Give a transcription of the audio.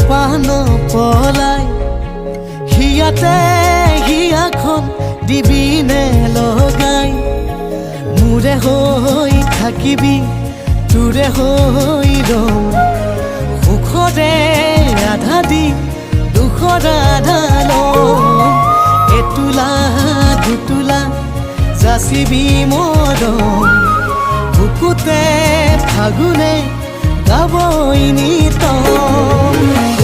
পান পলাই হিয়াতে হিয়াখন দিবিনে লগাই মোৰে হৈ থাকিবি তোৰে হৈ ৰম সুখৰে আধা দি দুখৰ আধা লম এতোলা দুতোলা যাচিবি মৰম বুকুতে ফাগুনে গাবই নিতম